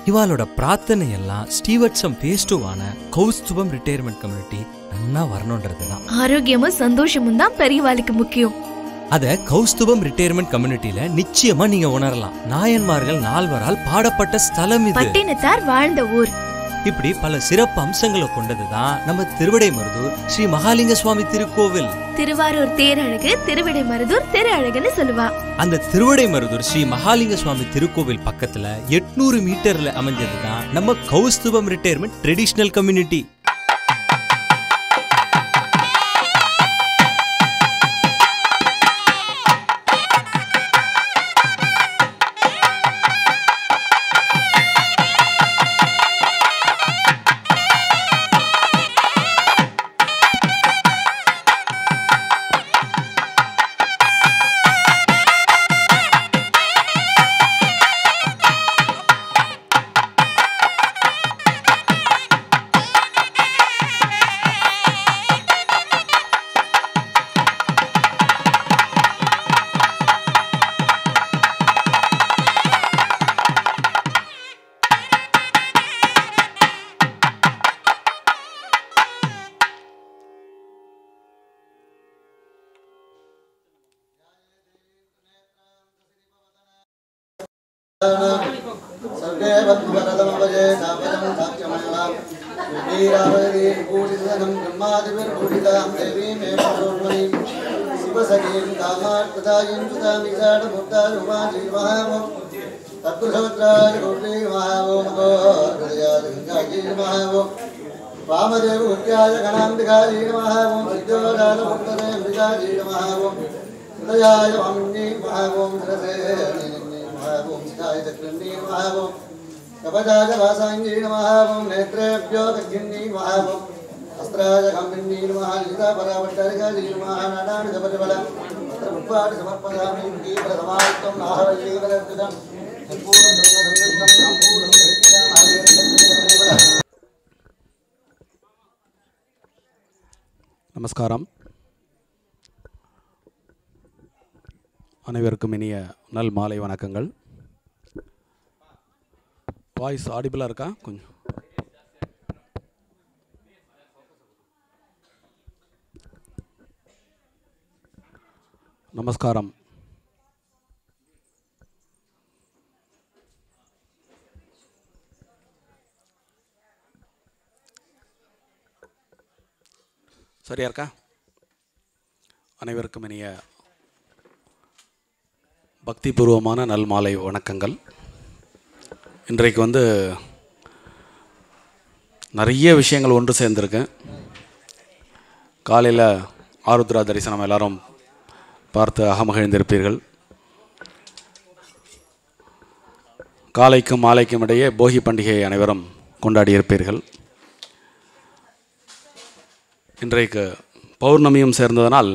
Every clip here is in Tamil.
இவாளோட பிரார்த்தனை எல்லாம் ஸ்டீவர்ட்சம் பேஸ்டுவான கௌஸ்துபம் ரிட்டையர்மெண்ட் கம்யூனிட்டி நல்லா வரணும்ன்றதுதான். ஆரோக்கியமும் சந்தோஷமும் தான் பெரியவாளுக்கு முக்கியம். அத கௌஸ்துபம் ரிட்டையர்மெண்ட் கம்யூனிட்டியில நிச்சயமா நீங்க உணரலாம். நாயன்மார்கள் நால்வரால் பாடப்பட்ட ஸ்தலம் இது. பட்டினத்தார் வாழ்ந்த ஊர். இப்படி பல சிறப்பு அம்சங்களை கொண்டதுதான் நம்ம திருவிடைமருதூர் ஸ்ரீ மகாலிங்க சுவாமி திருக்கோவில். திருவாரூர் தேரழகு, திருவிடைமருதூர் திரு அழகுன்னு சொல்லுவா. அந்த திருவிடைமருதூர் ஸ்ரீ மகாலிங்க சுவாமி திருக்கோவில் பக்கத்துல 800 மீட்டர்ல அமைஞ்சதுதான் நம்ம கௌஸ்துபம் ரிட்டையர்மெண்ட் ட்ரெடிஷனல் கம்யூனிட்டி. நமஸ்காரம். அனைவருக்கும் இனிய நல் மாலை வணக்கங்கள். வாய்ஸ் ஆடிபிளாக இருக்கா? கொஞ்சம் நமஸ்காரம். சரியா இருக்கா? அனைவருக்கும் இனிய பக்திபூர்வமான நல்மாலை வணக்கங்கள். இன்றைக்கு நிறைய விஷயங்கள் ஒன்று சேர்ந்துருக்கேன். காலையில் ஆருத்ரா தரிசனம் எல்லாரும் பார்த்து அகமகிழ்ந்திருப்பீர்கள். காலைக்கும் மாலைக்கும் இடையே போகி பண்டிகையை அனைவரும் கொண்டாடியிருப்பீர்கள். இன்றைக்கு பௌர்ணமியும் சேர்ந்ததனால்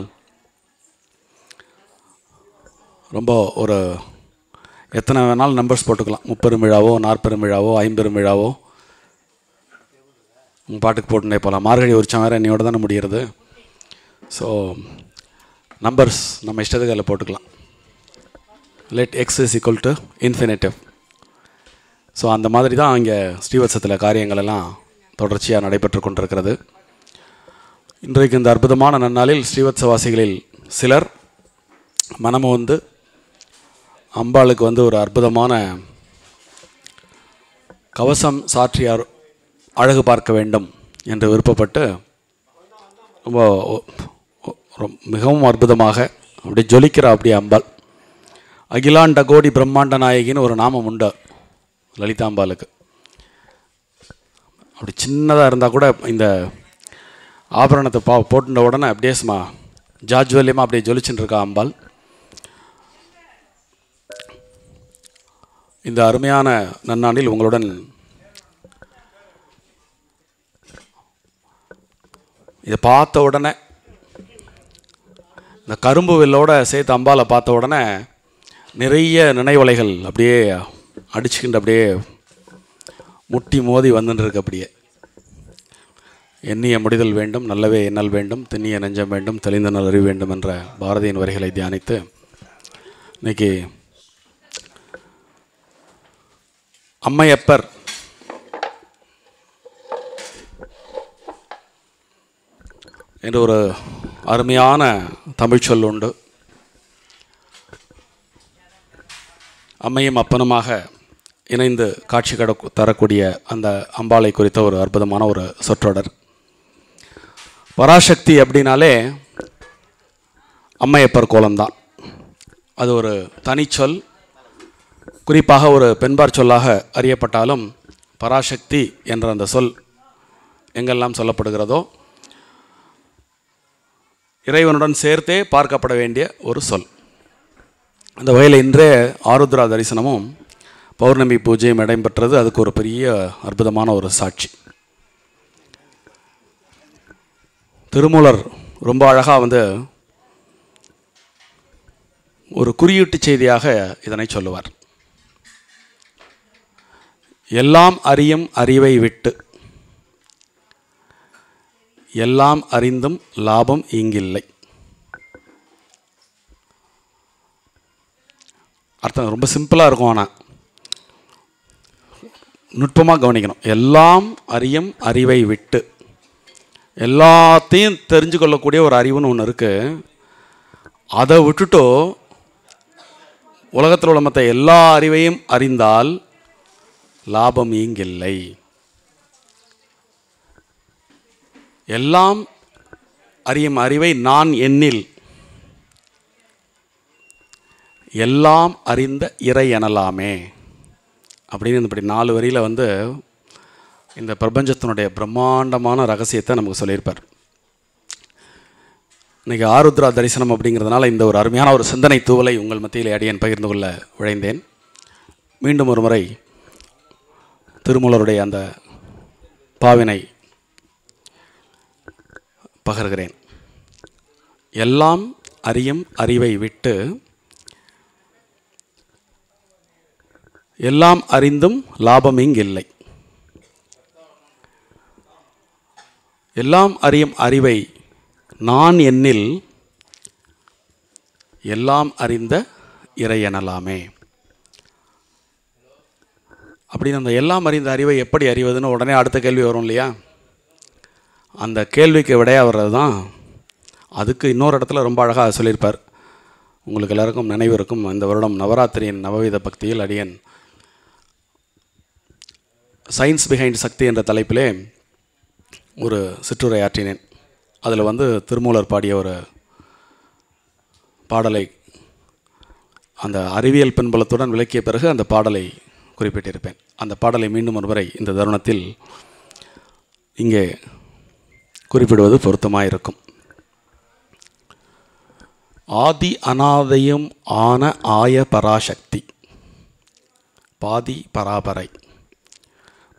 ரொம்ப ஒரு எத்தனை வேணாலும் நம்பர்ஸ் போட்டுக்கலாம். 30 விழாவோ 40 விழாவோ 50 விழாவோ உங்கள் பாட்டுக்கு போட்டுனே போகலாம். மார்கழி உற்சவம் வேறு என்னையோடு தானே முடிகிறது. ஸோ நம்பர்ஸ் நம்ம இஷ்டத்துக்கு அதில் போட்டுக்கலாம். Let X is equal to infinitive. So அந்த மாதிரி தான் இங்கே ஸ்ரீவத்சத்தில் காரியங்கள் எல்லாம் தொடர்ச்சியாக நடைபெற்று கொண்டிருக்கிறது. இன்றைக்கு இந்த அற்புதமான நன்னாளில் ஸ்ரீவத்சவாசிகளில் சிலர் மனமும் அம்பாளுக்கு ஒரு அற்புதமான கவசம் சாற்றியார் அழகு பார்க்க வேண்டும் என்று விருப்பப்பட்டு மிகவும் அற்புதமாக அப்படி ஜொலிக்கிற அப்படி அம்பாள். அகிலாண்ட கோடி பிரம்மாண்ட நாயகின்னு ஒரு நாமம் உண்டு லலிதாம்பாளுக்கு. அப்படி சின்னதாக இருந்தால் கூட இந்த ஆபரணத்தை போட்டுட்ட உடனே அப்படியே ஜாஜ்வல்யமாக அப்படியே ஜொலிச்சுட்டு இருக்கா அம்பாள். இந்த அருமையான நன்னாண்டில் உங்களுடன் இதை பார்த்த உடனே இந்த கரும்பு வில்லோட சேர்த்து அம்பாலை பார்த்த உடனே நிறைய நினைவலைகள் அப்படியே அடிச்சுக்கிட்டு அப்படியே முட்டி மோதி வந்துட்டுருக்கு. அப்படியே எண்ணிய முடிதல் வேண்டும், நல்லவே எண்ணல் வேண்டும், திண்ணிய நெஞ்சம் வேண்டும், தெளிந்த நல் அறிவு வேண்டும் என்ற பாரதியின் வரிகளை தியானித்து இன்னைக்கு அம்மையப்பர் என்று ஒரு அருமையான தமிழ்ச்சொல் உண்டு. அம்மையும் அப்பனுமாக இணைந்து காட்சி தரக்கூடிய அந்த அம்பாளை குறித்த ஒரு அற்புதமான ஒரு சொற்றொடர். பராசக்தி அப்படின்னாலே அம்மையப்பர் கோலம்தான். அது ஒரு தனிச்சொல், குறிப்பாக ஒரு பெண்பார் சொல்லாக அறியப்பட்டாலும் பராசக்தி என்ற அந்த சொல் எங்கெல்லாம் சொல்லப்படுகிறதோ இறைவனுடன் சேர்த்தே பார்க்கப்பட வேண்டிய ஒரு சொல். அந்த வகையில் இன்றே ஆருத்ரா தரிசனமும் பௌர்ணமி பூஜையும் இடம்பெற்றது. அதுக்கு ஒரு பெரிய அற்புதமான ஒரு சாட்சி. திருமூலர் ரொம்ப அழகாக ஒரு குறியீட்டு செய்தியாக இதனை சொல்லுவார். எல்லாம் அறியும் அறிவை விட்டு எல்லாம் அறிந்தும் லாபம் இங்கில்லை. அர்த்தம் ரொம்ப சிம்பிளாக இருக்கும், ஆனால் நுட்பமாக கவனிக்கணும். எல்லாம் அறியும் அறிவை விட்டு, எல்லாத்தையும் தெரிஞ்சு கொள்ளக்கூடிய ஒரு அறிவுன்னு ஒன்று இருக்குது. அதை விட்டுட்டோ உலகத்தில் உள்ள மற்ற எல்லா அறிவையும் அறிந்தால் லாபம் இங்கில்லை. எல்லாம் அறியும் அறிவை நான் எண்ணில் எல்லாம் அறிந்த இறை எனலாமே அப்படின்னு இப்படி 4 வரியில் இந்த பிரபஞ்சத்தினுடைய பிரம்மாண்டமான ரகசியத்தை நமக்கு சொல்லியிருப்பார். இன்றைக்கி ஆருத்ரா தரிசனம் அப்படிங்கிறதுனால இந்த ஒரு அருமையான ஒரு சிந்தனை தூவலை உங்கள் மத்தியில் அடியேன் பகிர்ந்து கொள்ள விழைந்தேன். மீண்டும் ஒரு முறை திருமூலருடைய அந்த பாவினை பகர்கிறேன். எல்லாம் அறியும் அறிவை விட்டு எல்லாம் அறிந்தும் லாபம் இங்கில்லை. எல்லாம் அறியும் அறிவை நான் எண்ணில் எல்லாம் அறிந்த இறை எனலாமே அப்படின்னு அந்த எல்லாம் அறிந்த அறிவை எப்படி அறிவதுன்னு உடனே அடுத்த கேள்வி வரும் இல்லையா? அந்த கேள்விக்கு விடையாக வர்றது தான். அதுக்கு இன்னொரு இடத்துல ரொம்ப அழகாக சொல்லியிருப்பார். உங்களுக்கு எல்லாருக்கும் நினைவு இருக்கும். இந்த வருடம் நவராத்திரியின் நவவித பக்தியில் அடியன் சயின்ஸ் பிஹைண்ட் சக்தி என்ற தலைப்பிலே ஒரு சிற்றுரை ஆற்றினேன். அதில் திருமூலர் பாடிய ஒரு பாடலை அந்த அறிவியல் பின்புலத்துடன் விளக்கிய பிறகு அந்த பாடலை குறிப்பிட்டிருப்பேன். அந்த பாடலை மீண்டும் ஒரு முறை இந்த தருணத்தில் இங்கே குறிப்பிடுவது பொருத்தமாக இருக்கும். ஆதி அநாதையும் ஆன ஆய பராசக்தி பாதி பராபரை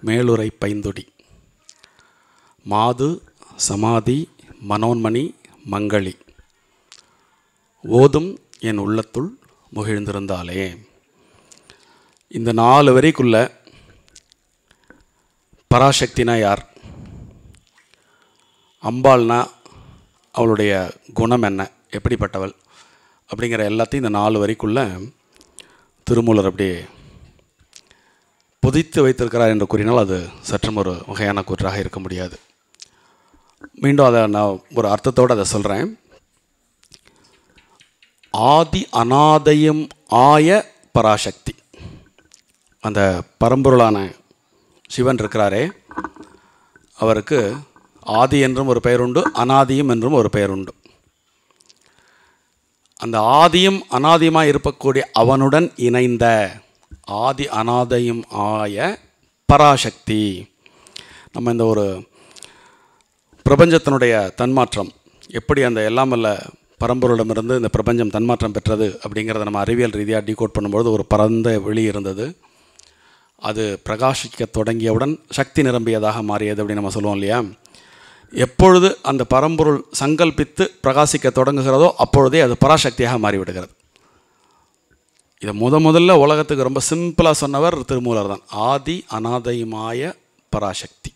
மேலுரை பைந்தொடி மாது சமாதி மனோன்மணி மங்களி ஓதும் என் உள்ளத்துள் முகிழ்ந்திருந்தாலே. இந்த 4 வரிக்குள்ள பராசக்தினா யார், அம்பாள்னா அவளுடைய குணம் என்ன, எப்படிப்பட்டவள் அப்படிங்கிற எல்லாத்தையும் இந்த 4 வரிக்குள்ள திருமூலர் அப்படியே புதைத்து வைத்திருக்கிறார் என்று கூறினால் அது சற்றும் ஒரு வகையான கூற்றாக இருக்க முடியாது. மீண்டும் அதை நான் ஒரு அர்த்தத்தோடு அதை சொல்கிறேன். ஆதி அநாதையும் ஆய பராசக்தி, அந்த பரம்பொருளான சிவன் இருக்கிறாரே அவருக்கு ஆதி என்றும் ஒரு பெயர் உண்டு, அநாதியும் என்றும் ஒரு பெயர் உண்டு. அந்த ஆதியும் அநாதியுமாக இருக்கக்கூடிய அவனுடன் இணைந்த ஆதி அநாதையும் ஆய பராசக்தி. நம்ம இந்த ஒரு பிரபஞ்சத்தினுடைய தன்மாற்றம் எப்படி அந்த எல்லாம் வல்ல பரம்பொருளிடமிருந்து இந்த பிரபஞ்சம் தன்மாற்றம் பெற்றது அப்படிங்கிறத நம்ம அறிவியல் ரீதியாக டீகோட் பண்ணும்பொழுது ஒரு பரந்த வெளி இருந்தது. அது பிரகாசிக்க தொடங்கியவுடன் சக்தி நிரம்பியதாக மாறியது அப்படின்னு நம்ம சொல்லுவோம் இல்லையா? எப்பொழுது அந்த பரம்பொருள் சங்கல்பித்து பிரகாசிக்க தொடங்குகிறதோ அப்பொழுதே அது பராசக்தியாக மாறிவிடுகிறது. இதை முதல்ல உலகத்துக்கு ரொம்ப சிம்பிளாக சொன்னவர் திருமூலர் தான். ஆதி அநாதையுமாய பராசக்தி.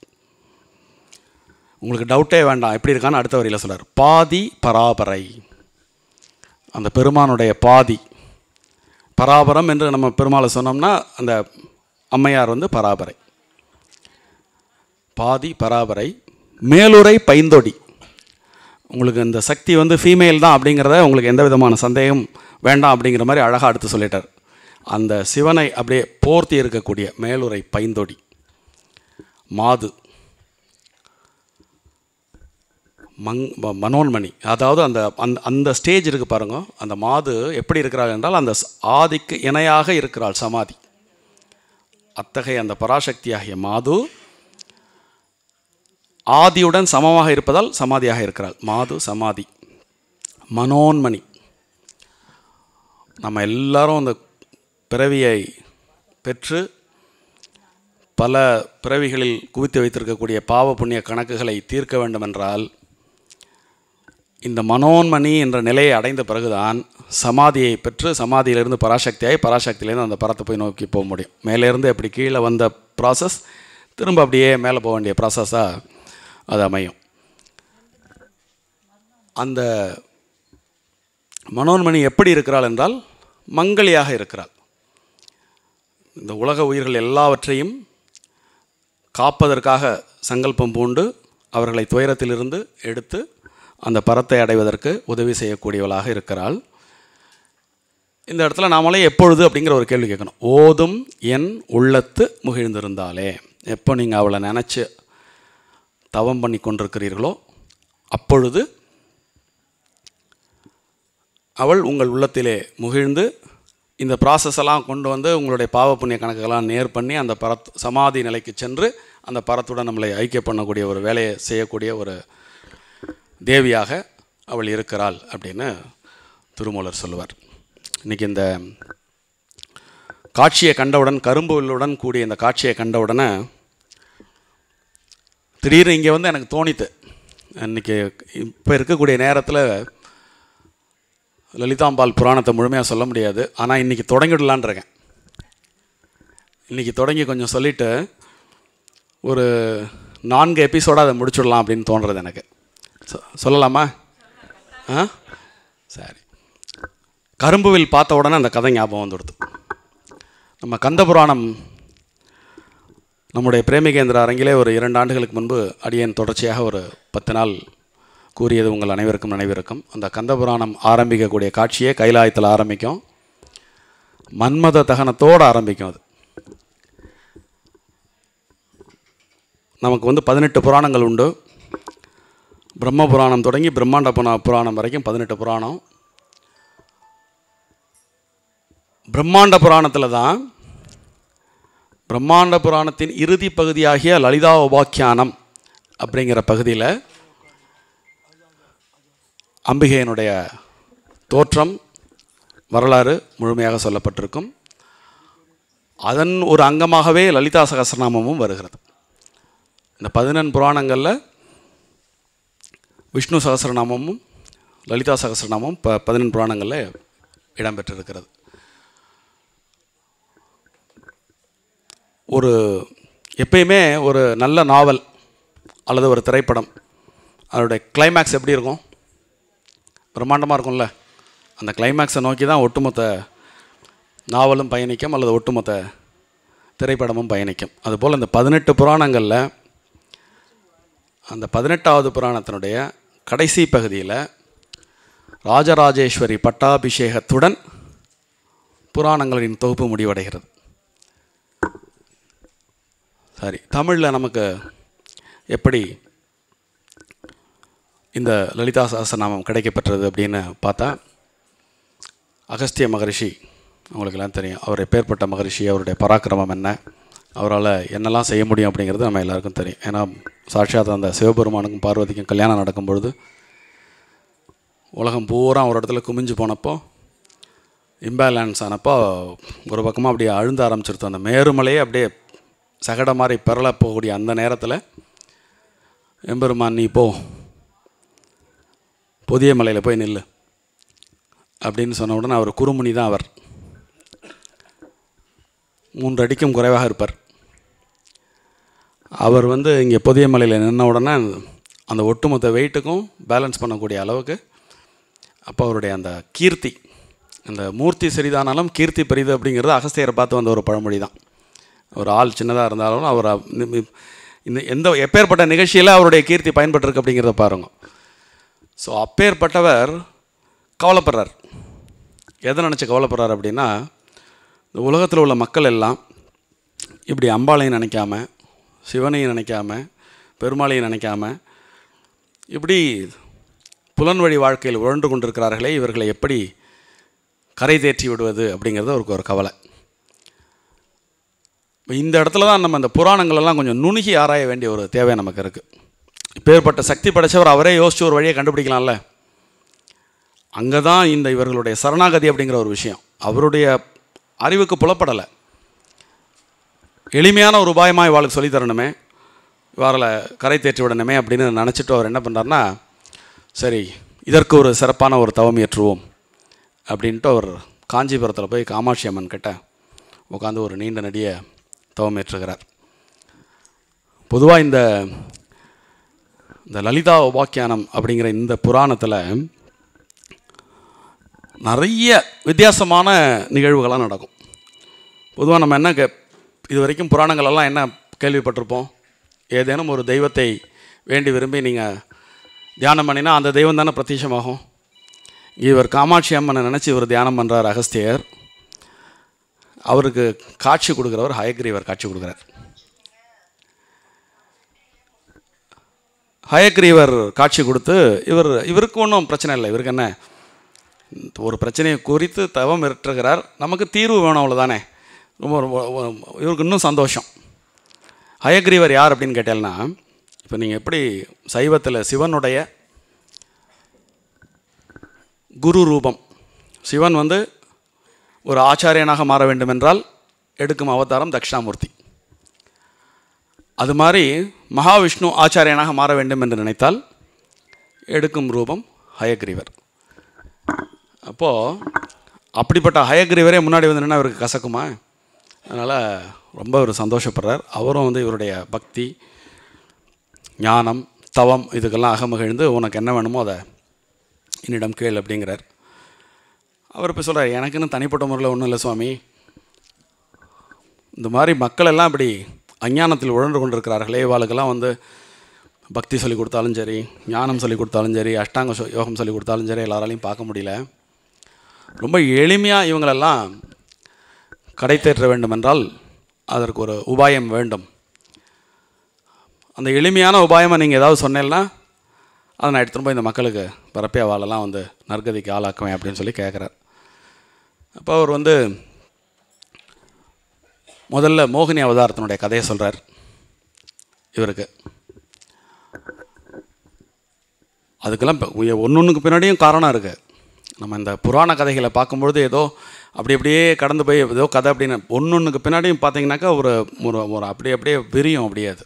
உங்களுக்கு டவுட்டே வேண்டாம் எப்படி இருக்கான்னு அடுத்த வரியில் சொல்கிறார். பாதி பராபரை, அந்த பெருமானுடைய பாதி. பராபரம் என்று நம்ம பெருமாளை சொன்னோம்னா அந்த அம்மையார் பராபரை. பாதி பராபரை மேலுரை பைந்தொடி, உங்களுக்கு இந்த சக்தி வந்து ஃபீமேல் தான் அப்படிங்கிறத உங்களுக்கு எந்த விதமான சந்தேகம் வேண்டாம் அப்படிங்கிற மாதிரி அழகாக எடுத்து சொல்லிட்டார். அந்த சிவனை அப்படியே போர்த்தி இருக்கக்கூடிய மேலுரை பைந்தொடி மாது மனோன்மணி, அதாவது அந்த அந்த ஸ்டேஜ் இருக்குது பாருங்க. அந்த மாது எப்படி இருக்கிறாள் என்றால் அந்த ஆதிக்கு இணையாக இருக்கிறாள் சமாதி. அத்தகைய அந்த பராசக்தியாகிய மாது ஆதியுடன் சமமாக இருப்பதால் சமாதியாக இருக்கிறாள். மாது சமாதி. மனோன்மணி, நம்ம எல்லாரும் அந்த பிறவியை பெற்று பல பிறவிகளில் குவித்து வைத்திருக்கக்கூடிய பாவ புண்ணிய கணக்குகளை தீர்க்க வேண்டுமென்றால் இந்த மனோன்மணி என்ற நிலையை அடைந்த பிறகுதான் சமாதியை பெற்று சமாதியிலிருந்து பராசக்தியாகி பராசக்தியிலேருந்து அந்த பரத்தை போய் நோக்கி போக முடியும். மேலேருந்து எப்படி கீழே வந்த ப்ராசஸ் திரும்ப அப்படியே மேலே போக வேண்டிய ப்ராசஸாக அது அமையும். அந்த மனோன்மணி எப்படி இருக்கிறாள் என்றால் மங்களியாக இருக்கிறாள். இந்த உலக உயிர்கள் எல்லாவற்றையும் காப்பதற்காக சங்கல்பம் பூண்டு அவர்களை துயரத்திலிருந்து எடுத்து அந்த பரத்தை அடைவதற்கு உதவி செய்யக்கூடியவளாக இருக்கிறாள். இந்த இடத்துல நாமளே எப்பொழுது அப்படிங்கிற ஒரு கேள்வி கேட்கணும். ஓதும் என் உள்ளத்து முகிழ்ந்திருந்தாலே, எப்போ நீங்கள் அவளை நினச்சி தவம் பண்ணி கொண்டிருக்கிறீர்களோ அப்பொழுது அவள் உங்கள் உள்ளத்திலே முகிழ்ந்து இந்த ப்ராசஸெல்லாம் கொண்டு வந்து உங்களுடைய பாவ புண்ணிய கணக்குகளாம் நேர் பண்ணி அந்த சமாதி நிலைக்கு சென்று அந்த பரத்துடன் நம்மளை ஐக்கிய பண்ணக்கூடிய ஒரு வேலையை செய்யக்கூடிய ஒரு தேவியாக அவள் இருக்கிறாள் அப்படின்னு திருமூலர் சொல்லுவார். இன்றைக்கி இந்த காட்சியை கண்டவுடன், கரும்புகளுடன் கூடிய இந்த காட்சியை கண்டவுடனே திடீர்னு இங்கே வந்து எனக்கு தோணித்து, இன்றைக்கி இப்போ இருக்கக்கூடிய நேரத்தில் லலிதாம்பாள் புராணத்தை முழுமையாக சொல்ல முடியாது, ஆனால் இன்றைக்கி தொடங்கிடலான் இருக்கேன். இன்றைக்கி தொடங்கி கொஞ்சம் சொல்லிவிட்டு ஒரு 4 எபிசோடாக அதை முடிச்சுடலாம் அப்படின்னு தோன்றுறது எனக்கு. சொல்லலாமா? சரி. கரும்புவில் பார்த்த உடனே அந்த கதை ஞாபகம் வந்துடுது. நம்ம கந்தபுராணம் நம்முடைய பிரேமிகேந்திர அரங்கிலே ஒரு 2 ஆண்டுகளுக்கு முன்பு அடியேன் தொடர்ச்சியாக ஒரு 10 நாள் கூறியது உங்கள் அனைவருக்கும் நினைவிருக்கும். அந்த கந்தபுராணம் ஆரம்பிக்கக்கூடிய காட்சியே கைலாயத்தில் ஆரம்பிக்கும், மன்மத தகனத்தோடு ஆரம்பிக்கும். அது நமக்கு வந்து 18 புராணங்கள் உண்டு. பிரம்ம புராணம் தொடங்கி பிரம்மாண்ட புராணம் வரைக்கும் 18 புராணம். பிரம்மாண்ட புராணத்தில் தான் பிரம்மாண்ட புராணத்தின் இறுதி பகுதியாகிய லலிதா உபாக்கியானம் அப்படிங்கிற பகுதியில் அம்பிகையினுடைய தோற்றம் வரலாறு முழுமையாக சொல்லப்பட்டிருக்கும். அதன் ஒரு அங்கமாகவே லலிதா சகஸ்ரநாமமும் வருகிறது. இந்த 14 புராணங்களில் விஷ்ணு சகஸ்ரநாமமும் லலிதா சகஸ்ரநாமமும் 14 புராணங்களில் இடம்பெற்றிருக்கிறது. ஒரு எப்பயுமே ஒரு நல்ல நாவல் அல்லது ஒரு திரைப்படம் அதோடைய கிளைமேக்ஸ் எப்படி இருக்கும்? பிரம்மாண்டமாக இருக்கும்ல. அந்த கிளைமேக்ஸை நோக்கி தான் ஒட்டுமொத்த நாவலும் பயணிக்கும் அல்லது ஒட்டுமொத்த திரைப்படமும் பயணிக்கும். அதுபோல் இந்த 18 புராணங்களில் அந்த 18வது புராணத்தினுடைய கடைசி பகுதியில் ராஜராஜேஸ்வரி பட்டாபிஷேகத்துடன் புராணங்களின் தொகுப்பு முடிவடைகிறது. சரி, தமிழில் நமக்கு எப்படி இந்த லலிதா சகஸ்ரநாமம் கிடைக்கப்பெற்றது அப்படின்னு பார்த்தா, அகஸ்திய மகரிஷி அவங்களுக்கெல்லாம் தெரியும். அவர் எப்பேற்பட்ட மகரிஷி, அவருடைய பராக்கிரமம் என்ன, அவரால் என்னெல்லாம் செய்ய முடியும் அப்படிங்கிறது நம்ம எல்லாருக்கும் தெரியும். ஏன்னா சாட்சாத் அந்த சிவபெருமானுக்கும் பார்வதிக்கும் கல்யாணம் நடக்கும் பொழுது உலகம் பூரா ஒரு இடத்துல குமிஞ்சு போனப்போ, இம்பேலன்ஸ் ஆனப்போ ஒரு பக்கமாக அப்படியே அழுந்த ஆரம்பிச்சிருத்தோம். அந்த மேருமலையே அப்படியே சகட மாதிரி பெறல போகக்கூடிய அந்த நேரத்தில் எம்பெருமான் நீ போ, புதிய மலையில் போய் நில்லு அப்படின்னு சொன்ன உடனே அவர் குறுமுனி தான். அவர் 3 அடிக்கும் குறைவாக இருப்பார். அவர் வந்து இங்கே புதிய மலையில் நின்ன உடனே அந்த ஒட்டுமொத்த வெயிட்டுக்கும் பேலன்ஸ் பண்ணக்கூடிய அளவுக்கு அப்போ அவருடைய அந்த கீர்த்தி, அந்த மூர்த்தி சிறிதானாலும் கீர்த்தி பெரிது அப்படிங்கிறது அகஸ்தியரை பார்த்து வந்த ஒரு பழமொழி தான். ஒரு ஆள் சின்னதாக இருந்தாலும் அவர் இந்த எப்பேற்பட்ட நிகழ்ச்சியில் அவருடைய கீர்த்தி பயன்பட்டிருக்கு அப்படிங்கிறத பாருங்க. ஸோ அப்பேற்பட்டவர் கவலைப்படுறார். எதை நினச்சி கவலைப்படுறார் அப்படின்னா, இந்த உலகத்தில் உள்ள மக்கள் எல்லாம் இப்படி அம்பாளையும் நினைக்காம, சிவனையும் நினைக்காம, பெருமாளையும் நினைக்காம, இப்படி புலன் வழி வாழ்க்கையில் உழன்று கொண்டிருக்கிறார்களே, இவர்களை எப்படி கரை தேற்றி விடுவது அப்படிங்கிறது அவருக்கு ஒரு கவலை. இந்த இடத்துல தான் நம்ம இந்த புராணங்களெல்லாம் கொஞ்சம் நுணுகி ஆராய வேண்டிய ஒரு தேவை நமக்கு இருக்குது. இப்பேற்பட்ட சக்தி படைத்தவர் அவரே யோசித்து ஒரு வழியை கண்டுபிடிக்கலாம்ல. அங்கே தான் இந்த இவர்களுடைய சரணாகதி அப்படிங்கிற ஒரு விஷயம் அவருடைய அறிவுக்கு புலப்படலை. எளிமையான ஒரு உபாயமாக இவாளுக்கு சொல்லித்தரணுமே, இவாரில் கரை தேற்றி விடணுமே அப்படின்னு நினச்சிட்டு அவர் என்ன பண்ணுறாருன்னா, சரி இதற்கு ஒரு சிறப்பான ஒரு தவம் ஏற்றுவோம் அப்படின்ட்டு அவர் காஞ்சிபுரத்தில் போய் காமாட்சி அம்மன் கிட்ட உட்காந்து ஒரு நீண்ட நெடிய தவம் ஏற்றுகிறார். பொதுவாக இந்த லலிதா உபாக்கியானம் அப்படிங்கிற இந்த புராணத்தில் நிறைய வித்தியாசமான நிகழ்வுகளாக நடக்கும். பொதுவாக நம்ம என்ன இது வரைக்கும் புராணங்களெல்லாம் என்ன கேள்விப்பட்டிருப்போம், ஏதேனும் ஒரு தெய்வத்தை வேண்டி விரும்பி நீங்கள் தியானம் பண்ணினா அந்த தெய்வம் தானே பிரத்யட்சமாகும். இவர் காமாட்சி அம்மனை நினச்சி இவர் தியானம் பண்ணுறார் அகஸ்தியர். அவருக்கு காட்சி கொடுக்குறவர் ஹயக்ரீவர் காட்சி கொடுக்குறார். ஹயக்ரீவர் காட்சி கொடுத்து இவருக்கு ஒன்றும் பிரச்சனை இல்லை. இவருக்கு என்ன, ஒரு பிரச்சனையை குறித்து தவம் ஏற்றுகிறார், நமக்கு தீர்வு வேணும் அவ்வளோதானே. ரொம்ப இவருக்கு இன்னும் சந்தோஷம். ஹயக்ரீவர் யார் அப்படின்னு கேட்டேன்னா, இப்போ நீங்கள் எப்படி சைவத்தில் சிவனுடைய குரு ரூபம், சிவன் ஒரு ஆச்சாரியனாக மாற வேண்டுமென்றால் எடுக்கும் அவதாரம் தட்சிணாமூர்த்தி. அது மாதிரி மகாவிஷ்ணு ஆச்சாரியனாக மாற வேண்டும் என்று நினைத்தால் எடுக்கும் ரூபம் ஹயக்ரீவர். அப்போது அப்படிப்பட்ட ஹயக்ரீவரே முன்னாடி நின்னா அவருக்கு கசக்குமா? அதனால் ரொம்ப ஒரு சந்தோஷப்படுறார். அவரும் இவருடைய பக்தி, ஞானம், தவம் இதுக்கெல்லாம் அகமகிழ்ந்து உனக்கு என்ன வேணுமோ அதை என்னிடம் கேள் அப்படிங்கிறார். அவர் இப்போ சொல்கிறார், எனக்குன்னு தனிப்பட்ட முறையில் ஒன்றும் இல்லை சுவாமி, இந்த மாதிரி மக்கள் எல்லாம் இப்படி அஞ்ஞானத்தில் உழன்று கொண்டிருக்கிறார்களே, இவாளுக்கெல்லாம் பக்தி சொல்லி கொடுத்தாலும் சரி, ஞானம் சொல்லி கொடுத்தாலும் சரி, அஷ்டாங்க யோகம் சொல்லி கொடுத்தாலும் சரி, எல்லாராலையும் பார்க்க முடியல. ரொம்ப எளிமையாக இவங்களெல்லாம் கடை தேற்ற வேண்டுமென்றால் அதற்கு ஒரு உபாயம் வேண்டும். அந்த எளிமையான உபாயமாக நீங்கள் ஏதாவது சொன்னேன்னா அதை நான் எடுத்துகிட்டு போய் இந்த மக்களுக்கு பரப்பே வாழலாம் நற்கதிக்கு ஆளாக்குவேன் அப்படின்னு சொல்லி கேட்குறார். அப்போ அவர் முதல்ல மோகினி அவதாரத்தினுடைய கதையை சொல்கிறார் இவருக்கு. அதுக்கெல்லாம் ஒன்றுக்கு பின்னாடியும் காரணம் இருக்குது. நம்ம இந்த புராண கதைகளை பார்க்கும்பொழுது ஏதோ அப்படியே கடந்து போய் ஏதோ கதை அப்படின்னு ஒன்றுக்கு பின்னாடியும் பார்த்தீங்கன்னாக்கா ஒரு அப்படியே விரியும் அப்படியே. அது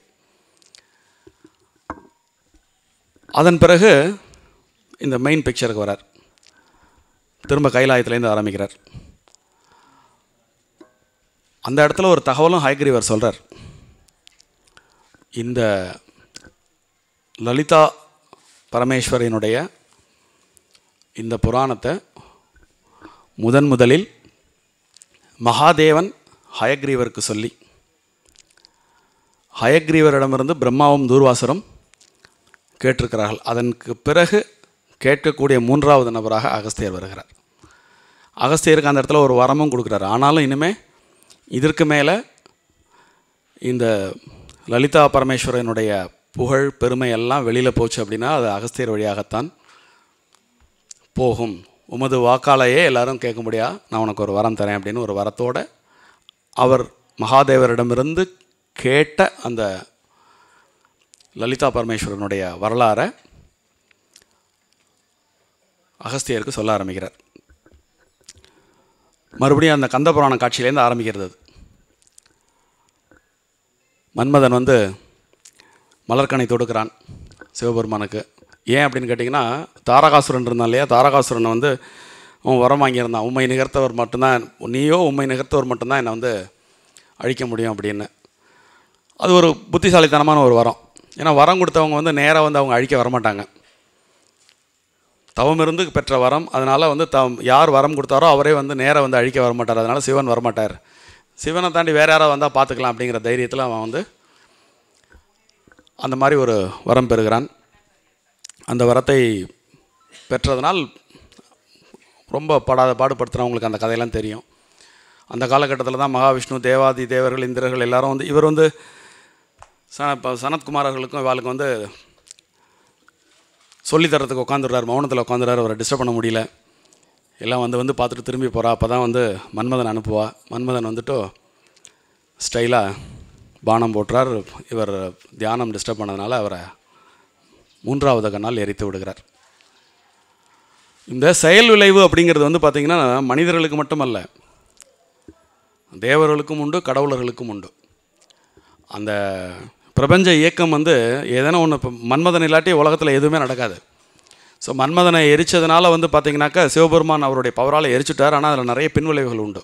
அதன் பிறகு இந்த மெயின் பிக்சருக்கு வரார். திரும்ப கைலாயத்துலேருந்து ஆரம்பிக்கிறார். அந்த இடத்துல ஒரு தகவலும் ஹயக்ரீவர் சொல்கிறார். இந்த லலிதா பரமேஸ்வரினுடைய இந்த புராணத்தை முதலில் மகாதேவன் ஹயக்ரீவருக்கு சொல்லி, ஹயக்ரீவரிடமிருந்து பிரம்மாவும் தூர்வாசரும் கேட்டிருக்கிறார்கள். அதற்கு பிறகு கேட்கக்கூடிய மூன்றாவது நபராக அகஸ்தியர் வருகிறார். அகஸ்தியருக்கு அந்த இடத்துல ஒரு வரமும் கொடுக்குறாரு. ஆனாலும் இனிமேல் இதற்கு மேலே இந்த லலிதா பரமேஸ்வரனுடைய புகழ் பெருமை எல்லாம் வெளியில் போச்சு அப்படின்னா அது அகஸ்தியர் வழியாகத்தான் போகும். உமது வாக்காலேயே எல்லாரும் கேட்க முடியா, நான் உனக்கு ஒரு வரம் தரேன் அப்படின்னு ஒரு வரத்தோடு அவர் மகாதேவரிடமிருந்து கேட்ட அந்த லலிதா பரமேஸ்வரனுடைய வரலாறை அகஸ்தியருக்கு சொல்ல ஆரம்பிக்கிறார். மறுபடியும் அந்த கந்த புராண காட்சியிலேருந்து ஆரம்பிக்கிறது. மன்மதன் மலர்கனை தொடுக்கிறான் சிவபெருமானுக்கு. ஏன் அப்படின்னு கேட்டிங்கன்னா, தாரகாசுரன் இருந்தான் இல்லையா, தாரகாசுரனை அவன் வரம் வாங்கியிருந்தான், உண்மை நிகர்த்தவர் மட்டும்தான், நீயோ உண்மை நிகர்த்தவர் மட்டும்தான் என்னை அழிக்க முடியும் அப்படின்னு. அது ஒரு புத்திசாலித்தனமான ஒரு வரம். ஏன்னா வரம் கொடுத்தவங்க நேராக அவங்க அழிக்க வரமாட்டாங்க. தவம் இருந்து பெற்ற வரம், அதனால் யார் வரம் கொடுத்தாரோ அவரே நேராக அழிக்க வரமாட்டார். அதனால் சிவன் வரமாட்டார். சிவனை தாண்டி வேறு யாராவது வந்தால் பார்த்துக்கலாம் அப்படிங்கிற தைரியத்தில் அவன் அந்த மாதிரி ஒரு வரம் பெறுகிறான். அந்த வரத்தை பெற்றதனால் ரொம்ப பாடுபடுத்துகிறவங்களுக்கு அந்த கதையெல்லாம் தெரியும். அந்த காலகட்டத்தில் தான் மகாவிஷ்ணு, தேவாதி தேவர்கள், இந்திரர்கள் எல்லாரும் வந்து இவர் வந்து சனத்குமாரர்களுக்கும் இவாளுக்கு வந்து சொல்லித்தரத்துக்கு உட்காந்துடுறாரு, மௌனத்தில் உட்காந்துறாரு. அவரை டிஸ்டர்ப் பண்ண முடியல. எல்லாம் வந்து பார்த்துட்டு திரும்பி போகிறா. அப்போ தான் வந்து மன்மதன் அனுப்புவா. மன்மதன் வந்துட்டு ஸ்டைலாக பானம் போட்டுறார். இவர் தியானம் டிஸ்டர்ப் பண்ணதுனால அவரை 3வது கண்ணால் எரித்து விடுகிறார். இந்த செயல் விளைவு அப்படிங்கிறது வந்து பார்த்திங்கன்னா மனிதர்களுக்கு மட்டுமல்ல, தேவர்களுக்கும் உண்டு, கடவுளர்களுக்கும் உண்டு. அந்த பிரபஞ்ச இயக்கம் வந்து ஏதேனும் ஒன்று, இப்போ மன்மதன் இல்லாட்டி உலகத்தில் எதுவுமே நடக்காது. ஸோ மன்மதனை எரித்ததுனால வந்து பார்த்திங்கனாக்கா சிவபெருமான் அவருடைய பவரால் எரிச்சுட்டார். ஆனால் அதில் நிறைய பின்விளைவுகள் உண்டு.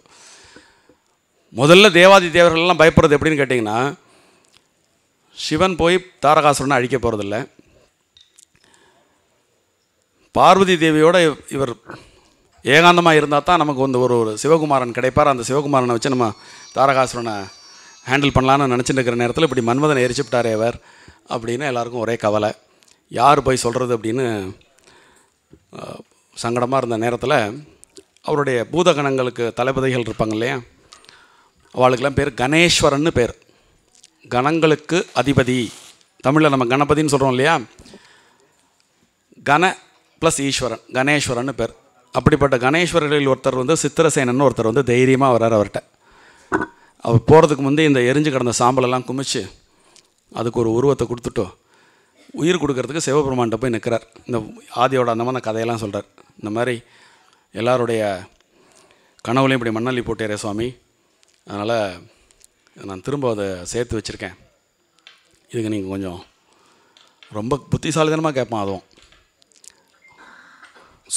முதல்ல தேவாதி தேவர்கள்லாம் பயப்படுறது எப்படின்னு கேட்டிங்கன்னா, சிவன் போய் தாரகாசுரனை அழிக்க போகிறதில்ல, பார்வதி தேவியோட இவர் ஏகாந்தமாக இருந்தால் தான் நமக்கு வந்து ஒரு சிவகுமாரன் கிடைப்பார். அந்த சிவகுமாரனை வச்சு நம்ம தாரகாசுரனை ஹேண்டில் பண்ணலான்னு நினச்சிட்டு இருக்கிற நேரத்தில் இப்படி மன்மதனை எரிச்சுவிட்டாரே அவர் அப்படின்னு எல்லாருக்கும் ஒரே கவலை. யார் போய் சொல்கிறது அப்படின்னு சங்கடமாக இருந்த நேரத்தில் அவருடைய பூதகணங்களுக்கு தளபதிகள் இருப்பாங்க இல்லையா, அவளுக்கெல்லாம் பேர் கணேஸ்வரன்னு பேர். கணங்களுக்கு அதிபதி, தமிழில் நம்ம கணபதின்னு சொல்கிறோம் இல்லையா, கண ப்ளஸ் ஈஸ்வரன், கணேஸ்வரன்னு பேர். அப்படிப்பட்ட கணேஸ்வரர்களில் ஒருத்தர் வந்து சித்திரசேனன் ஒருத்தர் வந்து தைரியமாக வர்றார். அவர்கிட்ட அவர் போகிறதுக்கு முந்தைய இந்த எரிஞ்சு கிடந்த சாம்பலெல்லாம் குமிச்சு அதுக்கு ஒரு உருவத்தை கொடுத்துட்டோ உயிர் கொடுக்கறதுக்கு சிவபெருமான்கிட்ட போய் நிற்கிறார். இந்த ஆதியோட அந்த மாதிரி கதையெல்லாம் சொல்கிறார். இந்த மாதிரி எல்லாருடைய கனவுலையும் இப்படி மண்ணள்ளி போட்டேரே சுவாமி, அதனால் நான் திரும்ப அதை சேர்த்து வச்சுருக்கேன், இதுக்கு நீங்கள் கொஞ்சம் ரொம்ப புத்திசாலித்தனமாக கேட்பான். அதுவும்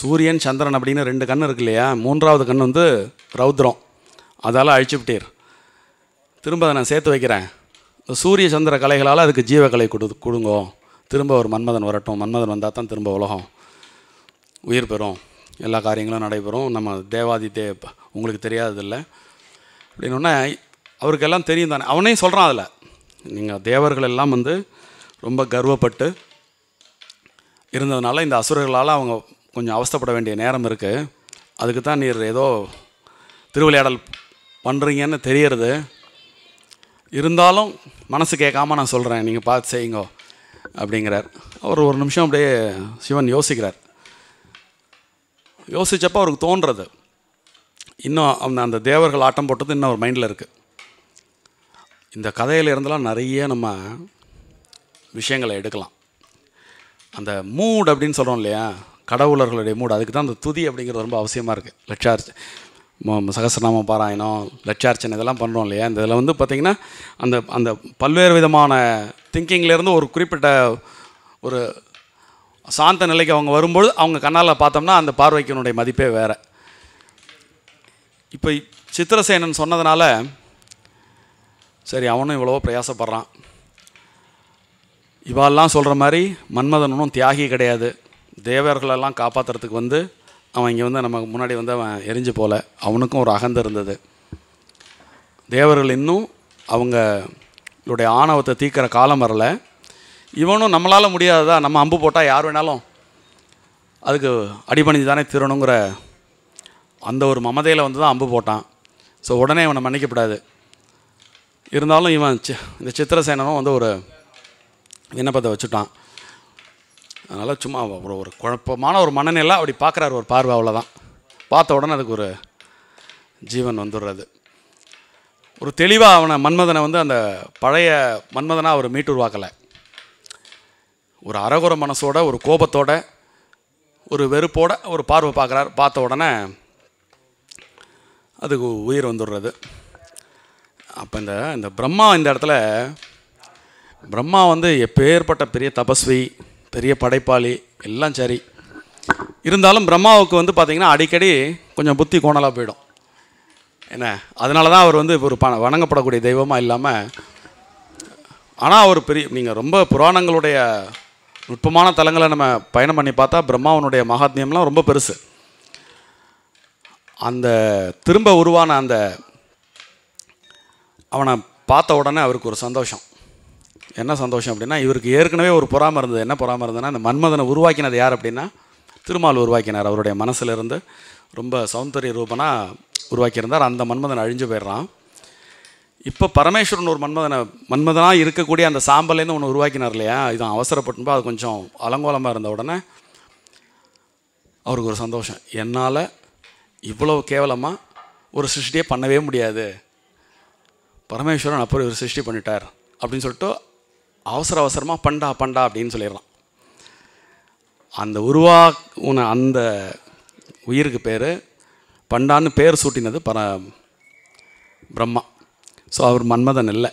சூரியன் சந்திரன் அப்படின்னு 2 கண் இருக்கு இல்லையா, 3வது கண் வந்து ரௌத்ரம், அதால் அழிச்சுவிட்டீர். திரும்ப அதை நான் சேர்த்து வைக்கிறேன். சூரிய சந்திர கலைகளால் அதுக்கு ஜீவக்கலை கொடுங்கோ. திரும்ப ஒரு மன்மதன் வரட்டும். மன்மதன் வந்தால் தான் திரும்ப உலகம் உயிர் பெறும், எல்லா காரியங்களும் நடைபெறும். நம்ம தேவாதி உங்களுக்கு தெரியாததில்லை அப்படின்னோடனே அவருக்கெல்லாம் தெரியும் தானே. அவனே சொல்கிறான் அதில், நீங்கள் தேவர்கள் எல்லாம் வந்து ரொம்ப கர்வப்பட்டு இருந்ததுனால இந்த அசுரர்களால் அவங்க கொஞ்சம் அவஸ்தைப்பட வேண்டிய நேரம் இருக்குது. அதுக்கு தான் நீர் ஏதோ திருவிளையாடல் பண்ணுறீங்கன்னு தெரியறது. இருந்தாலும் மனசு கேட்காம நான் சொல்கிறேன், நீங்கள் பார்த்து செய்யுங்க அப்படிங்கிறார். அவர் ஒரு நிமிஷம் அப்படியே சிவன் யோசிக்கிறார். யோசித்தப்போ அவருக்கு தோன்றது, இன்னும் அந்த தேவர்கள் ஆட்டம் போட்டது இன்னும் ஒரு மைண்டில் இருக்குது. இந்த கதையில் இருந்தெல்லாம் நிறைய நம்ம விஷயங்களை எடுக்கலாம். அந்த மூட் அப்படின்னு சொல்கிறோம் இல்லையா, கடவுளர்களுடைய மூடு, அதுக்கு தான் அந்த துதி அப்படிங்கிறது ரொம்ப அவசியமாக இருக்குது. சகஸ்ரநாமம் பாராயணம், லட்சார்ச்சனை இதெல்லாம் பண்ணுறோம் இல்லையா. இந்த இதில் வந்து பார்த்திங்கன்னா அந்த அந்த பல்வேறு விதமான திங்கிங்லேருந்து ஒரு குறிப்பிட்ட ஒரு சாந்த நிலைக்கு அவங்க வரும்போது அவங்க கண்ணால் பார்த்தோம்னா அந்த பார்வைக்கினுடைய மதிப்பே வேறு. இப்போ சித்திரசேனன் சொன்னதுனால சரி அவனும் இவ்வளவோ பிரயாசப்படுறான். இவாளெல்லாம் சொல்கிற மாதிரி மன்மதனும் தியாகி கிடையாது. தேவர்களெல்லாம் காப்பாற்றுறதுக்கு வந்து அவன் இங்கே வந்து நம்ம முன்னாடி வந்து அவன் எரிஞ்சு போல, அவனுக்கும் ஒரு அகந்தை இருந்தது. தேவர்கள் இன்னும் அவங்களுடைய ஆணவத்தை தீர்க்கிற காலம் வரல. இவனும் நம்மளால் முடியாததா, நம்ம அம்பு போட்டால் யார் வேணாலும் அதுக்கு அடிபணிஞ்சு தானே தீரணுங்கிற அந்த ஒரு மமதையில் வந்து தான் அம்பு போட்டான். ஸோ உடனே இவனை மன்னிக்கப்படாது. இருந்தாலும் இவன் இந்த சித்திரசேனனும் வந்து ஒரு விண்ணப்பத்தை வச்சுட்டான். அதனால் சும்மா ஒரு குழப்பமான ஒரு மனநிலை அப்படி பார்க்குறாரு, ஒரு பார்வை, அவ்வளோதான். பார்த்த உடனே அதுக்கு ஒரு ஜீவன் வந்துடுறது. ஒரு தெளிவாக அவனை மன்மதனை வந்து அந்த பழைய மன்மதனாக அவர் மீட்டுருவாக்கலை. ஒரு அரகுர மனசோட, ஒரு கோபத்தோட, ஒரு வெறுப்போட ஒரு பார்வை பார்க்குறார். பார்த்த உடனே அதுக்கு உயிர் வந்துடுறது. அப்போ இந்த பிரம்மா, இந்த இடத்துல பிரம்மா வந்து எப்பேற்பட்ட பெரிய தபஸ்வி, பெரிய படைப்பாளி, எல்லாம் சரி. இருந்தாலும் பிரம்மாவுக்கு வந்து பார்த்திங்கன்னா அடிக்கடி கொஞ்சம் புத்தி கோணலாக போயிடும். என்ன, அதனால தான் அவர் வந்து ஒரு வணங்கப்படக்கூடிய தெய்வமாக இல்லாமல், ஆனால் அவர் பெரிய, நீங்கள் ரொம்ப புராணங்களுடைய நுட்பமான தலங்களை நம்ம பயணம் பண்ணி பார்த்தா பிரம்மாவனுடைய மகாத்மியம்லாம் ரொம்ப பெருசு. அந்த திரும்ப உருவான அந்த அவனை பார்த்த உடனே அவருக்கு ஒரு சந்தோஷம். என்ன சந்தோஷம் அப்படின்னா, இவருக்கு ஏற்கனவே ஒரு பொறாமை இருந்தது. என்ன பொறாமை இருந்ததுன்னா, அந்த மன்மதனை உருவாக்கினது யார் அப்படின்னா திருமால் உருவாக்கினார். அவருடைய மனசிலிருந்து ரொம்ப சௌந்தரிய ரூபனாக உருவாக்கியிருந்தார். அந்த மன்மதன் அழிஞ்சு போயிடுறான். இப்போ பரமேஸ்வரன் ஒரு மன்மதனாக இருக்கக்கூடிய அந்த சாம்பல்லேருந்து ஒன்று உருவாக்கினார் இல்லையா, இதான் அவசரப்பட்டுப்போ அது கொஞ்சம் அலங்கோலமாக இருந்த உடனே அவருக்கு ஒரு சந்தோஷம், என்னால் இவ்வளோ கேவலமாக ஒரு சிருஷ்டியே பண்ணவே முடியாது, பரமேஸ்வரன் அப்புறம் ஒரு சிருஷ்டி பண்ணிட்டார் அப்படின்னு சொல்லிட்டு அவசரமாக பண்டா அப்படின்னு சொல்லிடலாம். அந்த உருவாக்குன அந்த உயிருக்கு பேர் பண்டான்னு பேர் சூட்டினது பிரம்மா. ஸோ அவர் மன்மதன் இல்லை.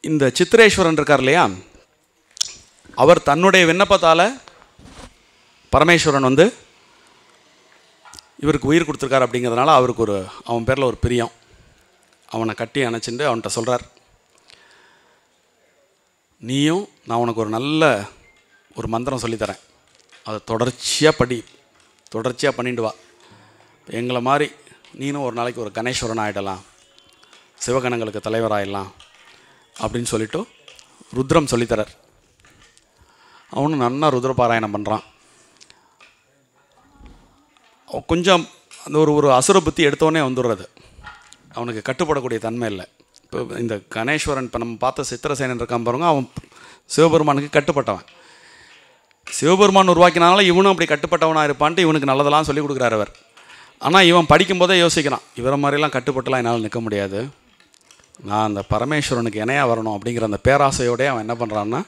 இந்த சித்திரேஸ்வரன் இருக்கார் இல்லையா, அவர் தன்னுடைய விண்ணப்பத்தால் பரமேஸ்வரன் இவருக்கு உயிர் கொடுத்துருக்கார். அப்படிங்கிறதுனால அவருக்கு அவன் பேரில் ஒரு பிரியம். அவனை கட்டி அணைச்சிட்டு அவன்கிட்ட சொல்கிறார், நீயும் நான் உனக்கு ஒரு நல்ல ஒரு மந்திரம் சொல்லித்தரேன், அதை தொடர்ச்சியாக பண்ணிட்டு வா, எங்களை மாதிரி நீனும் ஒரு நாளைக்கு ஒரு கணேஸ்வரன் ஆகிடலாம், சிவகணங்களுக்கு தலைவராகிடலாம் அப்படின்னு சொல்லிவிட்டு ருத்ரம் சொல்லித்தரார். அவனும் நன்னா ருத்ரபாராயணம் பண்ணுறான். கொஞ்சம் அந்த ஒரு அசுர புத்தி எடுத்தோடனே வந்துடுறது, அவனுக்கு கட்டுப்படக்கூடிய தன்மை இல்லை. இப்போ இந்த கணேஸ்வரன் இப்போ நம்ம பார்த்த சித்திரசேனன் இருக்கான் பாருங்க, அவன் சிவபெருமானுக்கு கட்டுப்பட்டவன். சிவபெருமான் உருவாக்கினால இவனும் அப்படி கட்டுப்பட்டவனாக இருப்பான்ட்டு இவனுக்கு நல்லதெல்லாம் சொல்லிக் கொடுக்குறாரு அவர். ஆனால் இவன் படிக்கும்போதே யோசிக்கிறான், இவரை மாதிரிலாம் கட்டுப்பட்டுலாம் என்னால் நிற்க முடியாது, நான் அந்த பரமேஸ்வரனுக்கு இணையாக வரணும் அப்படிங்கிற அந்த பேராசையோடய அவன் என்ன பண்ணுறான்னா,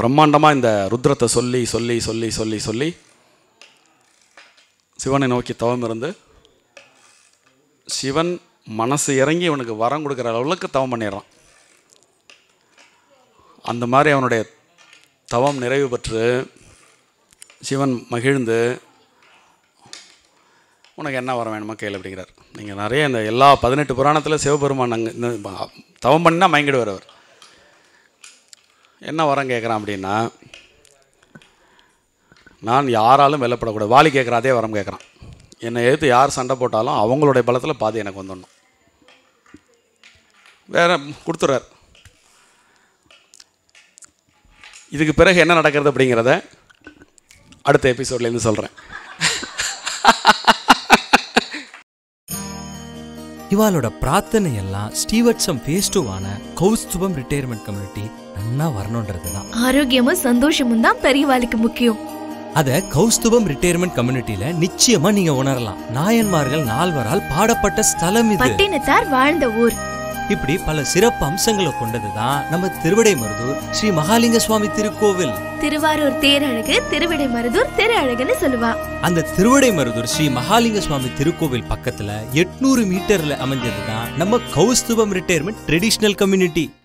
பிரம்மாண்டமாக இந்த ருத்ரத்தை சொல்லி சொல்லி சொல்லி சொல்லி சொல்லி சிவனை நோக்கி தவம் இருந்து சிவன் மனசு இறங்கி இவனுக்கு வரம் கொடுக்குற அளவுக்கு தவம் பண்ணிடுறான். அந்த மாதிரி அவனுடைய தவம் நிறைவு பெற்று சிவன் மகிழ்ந்து, உனக்கு என்ன வரம் வேணுமா கேளு அப்படிங்கிறார். நீங்கள் நிறைய இந்த எல்லா 18 புராணத்தில் சிவபெருமான் அங்கே இந்த தவம் பண்ணினா மயங்கிடுவார். அவர் என்ன வரம் கேட்குறான் அப்படின்னா, நான் யாராலும் வெல்லப்படக்கூடாது. வாலி கேட்குற அதே வரம் கேட்குறான், என்னை எதிர்த்து யார் சண்டை போட்டாலும் அவங்களுடைய பலத்தில் பாதி எனக்கு வந்துடணும். வேற கொடுத்துட்றார். இதுக்கு பிறகு என்ன நடக்கிறது அப்படிங்கிறத அடுத்த எபிசோட்லேருந்து சொல்கிறேன். இவாளோட பிரார்த்தனை எல்லாம் ஸ்டீவர்ட்சம் ஃபேஸ் 2 கௌஸ்துபம் ரிட்டையர்மெண்ட் கம்யூனிட்டி நன்னா வரணுன்றது தான். ஆரோக்கியமும் சந்தோஷமும் தான் பெரியவாளுக்கு முக்கியம். அத கௌஸ்துபம் ரிட்டையர்மெண்ட் கம்யூனிட்டில நிச்சயமா நீங்க உணரலாம். நாயன்மார்கள் 4வரால் பாடப்பட்ட ஸ்தலம் இது. பட்டினத்தார் வாழ்ந்த ஊர். இப்படி பல சிறப்பு அம்சங்களை கொண்டதுதான் நம்ம திருவிடைமருதூர் ஸ்ரீ மகாலிங்க சுவாமி திருக்கோவில். திருவாரூர் தேரழகு திருவிடைமருதூர் திரு அழகுன்னு சொல்லுவா. அந்த திருவிடைமருதூர் ஸ்ரீ மகாலிங்க சுவாமி திருக்கோவில் பக்கத்துல 800 மீட்டர்ல அமைஞ்சதுதான் நம்ம கௌஸ்துபம் ரிட்டையர்மெண்ட் ட்ரெடிஷனல் கம்யூனிட்டி.